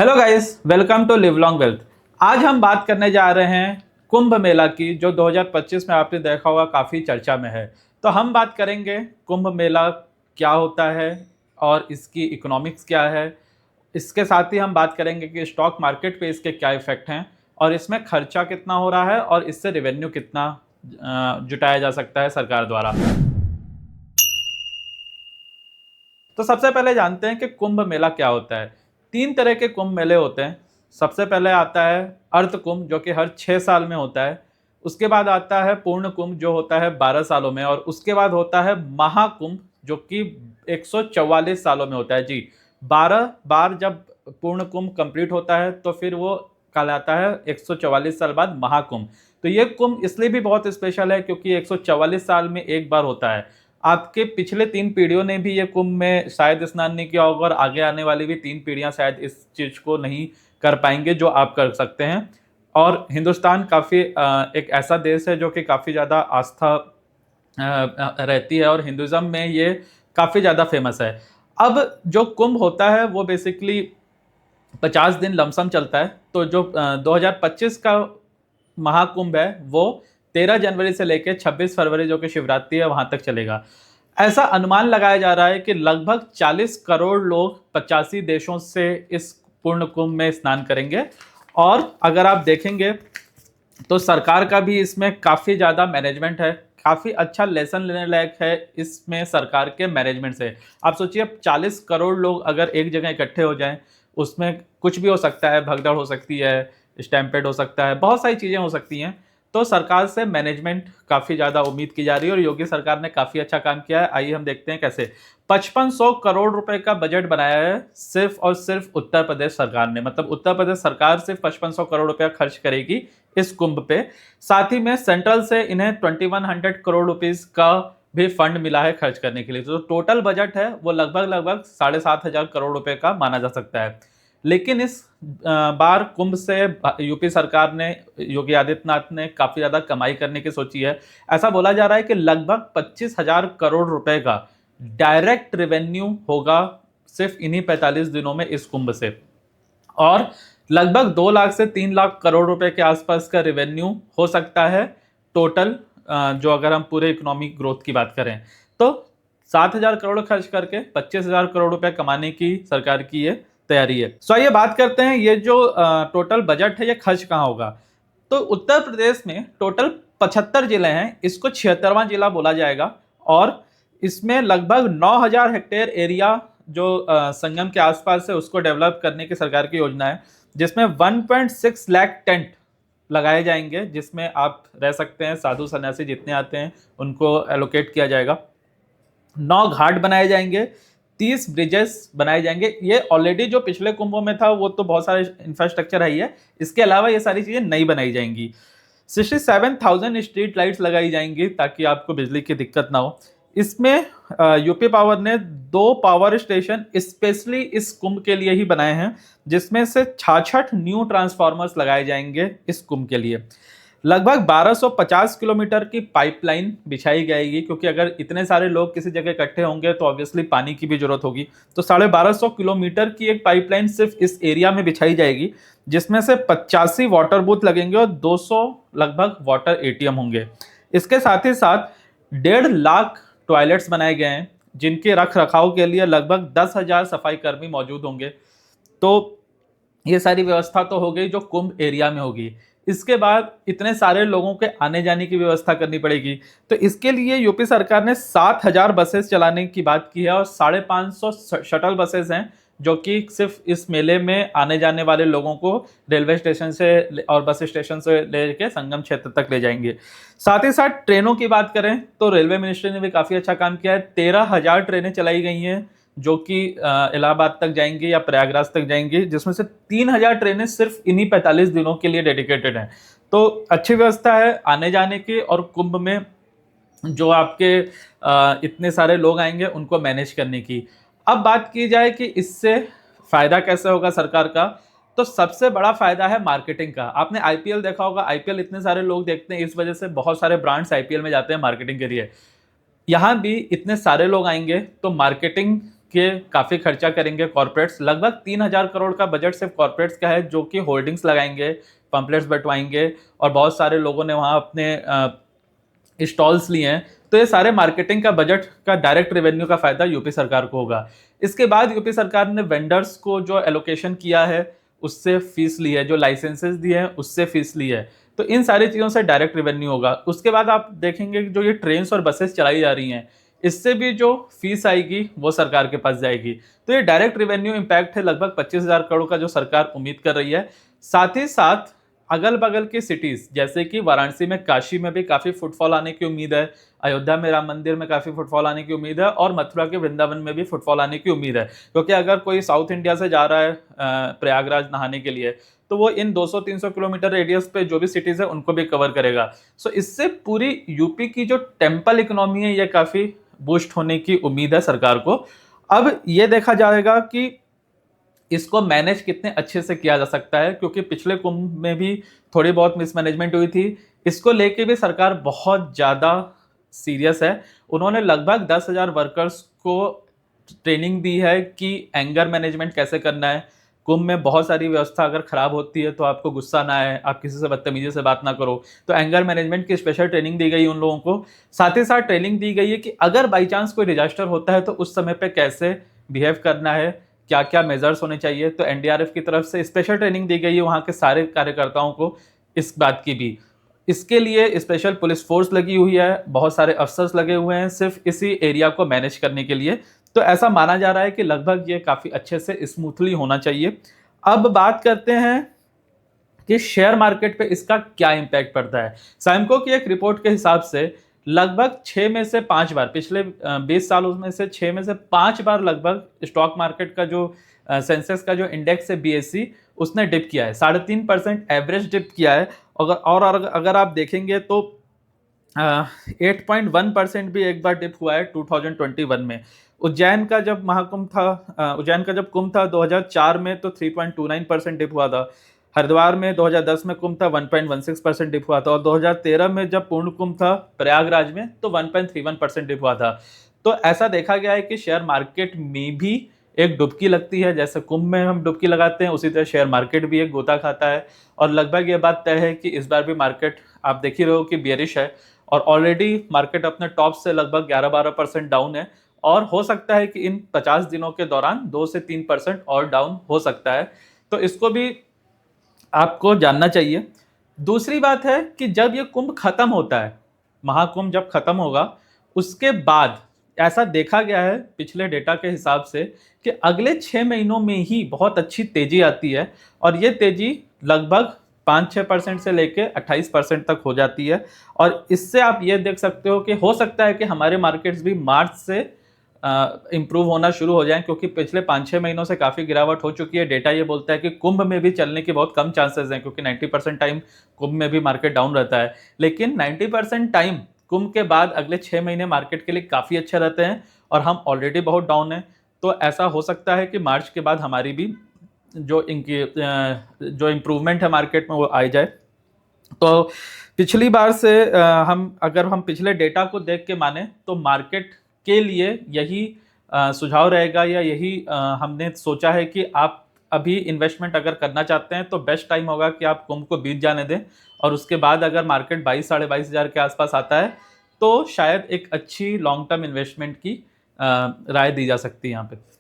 Hello guys, welcome to Live Long Wealth. आज हम बात करने जा रहे हैं कुंभ मेला की, जो 2025 में आपने देखा होगा काफ़ी चर्चा में है। तो हम बात करेंगे कुंभ मेला क्या होता है और इसकी इकोनॉमिक्स क्या है। इसके साथ ही हम बात करेंगे कि स्टॉक मार्केट पे इसके क्या इफेक्ट हैं और इसमें खर्चा कितना हो रहा है और इससे रेवेन्यू कितना जुटाया जा सकता है सरकार द्वारा। तो सबसे पहले जानते हैं कि कुंभ मेला क्या होता है। 3 तरह के कुंभ मेले होते हैं। सबसे पहले आता है अर्ध कुंभ, जो कि हर 6 साल में होता है। उसके बाद आता है पूर्ण कुंभ, जो होता है 12 सालों में। और उसके बाद होता है महाकुंभ, जो कि 144 सालों में होता है। जी, 12 बार जब पूर्ण कुंभ कंप्लीट होता है तो फिर वो कहलाता है 144 साल बाद महाकुंभ। तो ये कुंभ इसलिए भी बहुत स्पेशल है क्योंकि 144 साल में एक बार होता है। आपके पिछले 3 पीढ़ियों ने भी ये कुंभ में शायद स्नान नहीं किया होगा और आगे आने वाली भी 3 पीढ़ियां शायद इस चीज को नहीं कर पाएंगे जो आप कर सकते हैं। और हिंदुस्तान काफी एक ऐसा देश है जो कि काफी ज्यादा आस्था रहती है और हिंदुज्म में ये काफी ज्यादा फेमस है। अब जो कुंभ होता है वो बेसिकली 50 दिन लमसम चलता है। तो जो 2025 का महाकुंभ है वो 13 जनवरी से लेकर 26 फरवरी, जो कि शिवरात्रि है, वहां तक चलेगा। ऐसा अनुमान लगाया जा रहा है कि लगभग 40 करोड़ लोग 85 देशों से इस पूर्ण कुंभ में स्नान करेंगे। और अगर आप देखेंगे तो सरकार का भी इसमें काफ़ी ज़्यादा मैनेजमेंट है। काफ़ी अच्छा लेसन लेने लायक है इसमें सरकार के मैनेजमेंट से। आप सोचिए, अब 40 करोड़ लोग अगर एक जगह इकट्ठे हो जाएं, उसमें कुछ भी हो सकता है, भगदड़ हो सकती है, स्टैम्पेड हो सकता है, बहुत सारी चीज़ें हो सकती हैं। तो सरकार से मैनेजमेंट काफ़ी ज़्यादा उम्मीद की जा रही है और योगी सरकार ने काफ़ी अच्छा काम किया है। आइए हम देखते हैं कैसे। 5500 करोड़ रुपए का बजट बनाया है सिर्फ और सिर्फ उत्तर प्रदेश सरकार ने। मतलब उत्तर प्रदेश सरकार सिर्फ 5500 करोड़ रुपया खर्च करेगी इस कुंभ पे। साथ ही में सेंट्रल से इन्हें 2100 करोड़ रुपीस का भी फंड मिला है खर्च करने के लिए। तो टोटल बजट है वो लगभग लगभग 7500 करोड़ रुपए का माना जा सकता है। लेकिन इस बार कुंभ से यूपी सरकार ने, योगी आदित्यनाथ ने काफी ज्यादा कमाई करने की सोची है। ऐसा बोला जा रहा है कि लगभग 25,000 करोड़ रुपए का डायरेक्ट रेवेन्यू होगा सिर्फ इन्हीं 45 दिनों में इस कुंभ से। और लगभग 2 लाख से 3 लाख करोड़ रुपए के आसपास का रेवेन्यू हो सकता है टोटल, जो अगर हम पूरे इकोनॉमिक ग्रोथ की बात करें तो 7,000 करोड़ खर्च करके 25,000 करोड़ रुपए कमाने की सरकार की ये तैयारी है। सो आइए बात करते हैं ये जो टोटल बजट है ये खर्च कहाँ होगा। तो उत्तर प्रदेश में टोटल 75 जिले हैं, इसको 76वां जिला बोला जाएगा। और इसमें लगभग 9,000 हेक्टेयर एरिया जो संगम के आसपास है उसको डेवलप करने की सरकार की योजना है, जिसमें 1.6 लाख टेंट लगाए जाएंगे, जिसमें आप रह सकते हैं। साधु सन्यासी जितने आते हैं उनको एलोकेट किया जाएगा। 9 घाट बनाए जाएंगे, 30 ब्रिजेस बनाए जाएंगे। ये ऑलरेडी जो पिछले कुंभों में था वो तो बहुत सारे इंफ्रास्ट्रक्चर है ही है, इसके अलावा ये सारी चीजें नई बनाई जाएंगी। 67,000 स्ट्रीट लाइट्स लगाई जाएंगी ताकि आपको बिजली की दिक्कत ना हो। इसमें यूपी पावर ने 2 पावर स्टेशन स्पेशली इस कुंभ के लिए ही बनाए हैं, जिसमें से 66 न्यू ट्रांसफार्मर्स लगाए जाएंगे इस कुंभ के लिए। लगभग 1250 किलोमीटर की पाइपलाइन बिछाई जाएगी, क्योंकि अगर इतने सारे लोग किसी जगह इकट्ठे होंगे तो ऑब्वियसली पानी की भी जरूरत होगी। तो 1250 किलोमीटर की एक पाइपलाइन सिर्फ इस एरिया में बिछाई जाएगी, जिसमें से 85 वाटर बूथ लगेंगे और 200 लगभग वाटर एटीएम होंगे। इसके साथ ही साथ 1.5 लाख टॉयलेट्स बनाए गए हैं, जिनके रख रखाव के लिए लगभग 10,000 सफाई कर्मी मौजूद होंगे। तो ये सारी व्यवस्था तो हो गई जो कुंभ एरिया में होगी। इसके बाद इतने सारे लोगों के आने जाने की व्यवस्था करनी पड़ेगी। तो इसके लिए यूपी सरकार ने 7,000 बसेस चलाने की बात की है और 550 शटल बसेस हैं, जो कि सिर्फ इस मेले में आने जाने वाले लोगों को रेलवे स्टेशन से और बस स्टेशन से लेके संगम क्षेत्र तक ले जाएंगे। साथ ही साथ ट्रेनों की बात करें तो रेलवे मिनिस्ट्री ने भी काफ़ी अच्छा काम किया है। 13,000 ट्रेनें चलाई गई हैं जो कि इलाहाबाद तक जाएंगी या प्रयागराज तक जाएंगी, जिसमें से 3,000 ट्रेनें सिर्फ इन्हीं 45 दिनों के लिए डेडिकेटेड हैं। तो अच्छी व्यवस्था है आने जाने की, और कुंभ में जो आपके इतने सारे लोग आएंगे उनको मैनेज करने की। अब बात की जाए कि इससे फायदा कैसे होगा सरकार का, तो सबसे बड़ा फायदा है मार्केटिंग का। आपने आईपीएल देखा होगा, आईपीएल इतने सारे लोग देखते हैं, इस वजह से बहुत सारे ब्रांड्स आईपीएल में जाते हैं मार्केटिंग के लिए। यहाँ भी इतने सारे लोग आएंगे तो मार्केटिंग के काफ़ी खर्चा करेंगे कॉर्पोरेट्स। लगभग 3,000 करोड़ का बजट सिर्फ कॉर्पोरेट्स का है, जो कि होर्डिंग्स लगाएंगे, पंपलेट्स बंटवाएंगे और बहुत सारे लोगों ने वहाँ अपने स्टॉल्स लिए हैं। तो ये सारे मार्केटिंग का बजट का डायरेक्ट रेवेन्यू का फायदा यूपी सरकार को होगा। इसके बाद यूपी सरकार ने वेंडर्स को जो एलोकेशन किया है उससे फीस ली है, जो लाइसेंसेस दिए हैं उससे फीस ली है। तो इन सारी चीज़ों से डायरेक्ट रेवेन्यू होगा। उसके बाद आप देखेंगे कि जो ये ट्रेन और बसेस चलाई जा रही हैं, इससे भी जो फीस आएगी वो सरकार के पास जाएगी। तो ये डायरेक्ट रेवेन्यू इम्पैक्ट है लगभग 25,000 करोड़ का, जो सरकार उम्मीद कर रही है। साथ ही साथ अगल बगल की सिटीज जैसे कि वाराणसी में, काशी में भी काफ़ी फुटफॉल आने की उम्मीद है, अयोध्या में राम मंदिर में काफ़ी फुटफॉल आने की उम्मीद है और मथुरा के वृंदावन में भी फुटफॉल आने की उम्मीद है। क्योंकि अगर कोई साउथ इंडिया से जा रहा है प्रयागराज नहाने के लिए, तो वो इन 200-300 किलोमीटर रेडियस पे जो भी सिटीज़ है उनको भी कवर करेगा। सो इससे पूरी यूपी की जो टेम्पल इकोनॉमी है ये काफ़ी बूस्ट होने की उम्मीद है सरकार को। अब ये देखा जाएगा कि इसको मैनेज कितने अच्छे से किया जा सकता है, क्योंकि पिछले कुंभ में भी थोड़ी बहुत मिसमैनेजमेंट हुई थी। इसको लेके भी सरकार बहुत ज़्यादा सीरियस है। उन्होंने लगभग 10,000 वर्कर्स को ट्रेनिंग दी है कि एंगर मैनेजमेंट कैसे करना है। कुंभ में बहुत सारी व्यवस्था अगर खराब होती है तो आपको गुस्सा ना आए, आप किसी से बदतमीजी से बात ना करो। तो एंगर मैनेजमेंट की स्पेशल ट्रेनिंग दी गई उन लोगों को। साथ ही साथ ट्रेनिंग दी गई है कि अगर बाई चांस कोई डिजास्टर होता है तो उस समय पे कैसे बिहेव करना है, क्या क्या मेजर्स होने चाहिए। तो एनडीआरएफ की तरफ से स्पेशल ट्रेनिंग दी गई है वहाँ के सारे कार्यकर्ताओं को इस बात की भी। इसके लिए स्पेशल पुलिस फोर्स लगी हुई है, बहुत सारे अफसर्स लगे हुए हैं सिर्फ इसी एरिया को मैनेज करने के लिए। तो ऐसा माना जा रहा है कि लगभग ये काफ़ी अच्छे से स्मूथली होना चाहिए। अब बात करते हैं कि शेयर मार्केट पे इसका क्या इम्पैक्ट पड़ता है। सैमको की एक रिपोर्ट के हिसाब से लगभग 6 में से 5 बार, पिछले 20 सालों में से 6 में से 5 बार लगभग स्टॉक मार्केट का जो सेंसेक्स का जो इंडेक्स है बीएससी, उसने डिप किया है। 3.5% एवरेज डिप किया है। अगर आप देखेंगे तो 8.1% भी एक बार डिप हुआ है 2021 में। उज्जैन का जब महाकुंभ था, उज्जैन का जब कुंभ था 2004 में, तो 3.29% डिप हुआ था। हरिद्वार में 2010 में कुंभ था 1.16% डिप हुआ था और 2013 में जब पूर्ण कुंभ था प्रयागराज में तो 1.31% डिप हुआ था। तो ऐसा देखा गया है कि शेयर मार्केट में भी एक डुबकी लगती है। जैसे कुंभ में हम डुबकी लगाते हैं, उसी तरह शेयर मार्केट भी एक गोता खाता है। और लगभग ये बात तय है कि इस बार भी मार्केट आप देख ही रहे हो कि बियरिश है और ऑलरेडी मार्केट अपने टॉप से लगभग 11-12% डाउन है और हो सकता है कि इन 50 दिनों के दौरान 2 से 3% और डाउन हो सकता है। तो इसको भी आपको जानना चाहिए। दूसरी बात है कि जब ये कुंभ खत्म होता है, महाकुंभ जब खत्म होगा, उसके बाद ऐसा देखा गया है पिछले डेटा के हिसाब से कि अगले 6 महीनों में ही बहुत अच्छी तेजी आती है और ये तेजी लगभग 5-6% से लेके 28% तक हो जाती है। और इससे आप ये देख सकते हो कि हो सकता है कि हमारे मार्केट्स भी मार्च से इम्प्रूव होना शुरू हो जाएं, क्योंकि पिछले 5-6 महीनों से काफ़ी गिरावट हो चुकी है। डेटा ये बोलता है कि कुंभ में भी चलने की बहुत कम चांसेस हैं, क्योंकि 90% टाइम कुंभ में भी मार्केट डाउन रहता है। लेकिन 90% टाइम कुंभ के बाद अगले 6 महीने मार्केट के लिए काफ़ी अच्छे रहते हैं और हम ऑलरेडी बहुत डाउन हैं। तो ऐसा हो सकता है कि मार्च के बाद हमारी भी जो जो इम्प्रूवमेंट है मार्केट में वो आ जाए। तो पिछली बार से अगर हम पिछले डेटा को देख के माने तो मार्केट के लिए यही सुझाव रहेगा या यही हमने सोचा है कि आप अभी इन्वेस्टमेंट अगर करना चाहते हैं तो बेस्ट टाइम होगा कि आप कुंभ को बीत जाने दें और उसके बाद अगर मार्केट 22-22,000 के आसपास आता है तो शायद एक अच्छी लॉन्ग टर्म इन्वेस्टमेंट की राय दी जा सकती है यहाँ पे।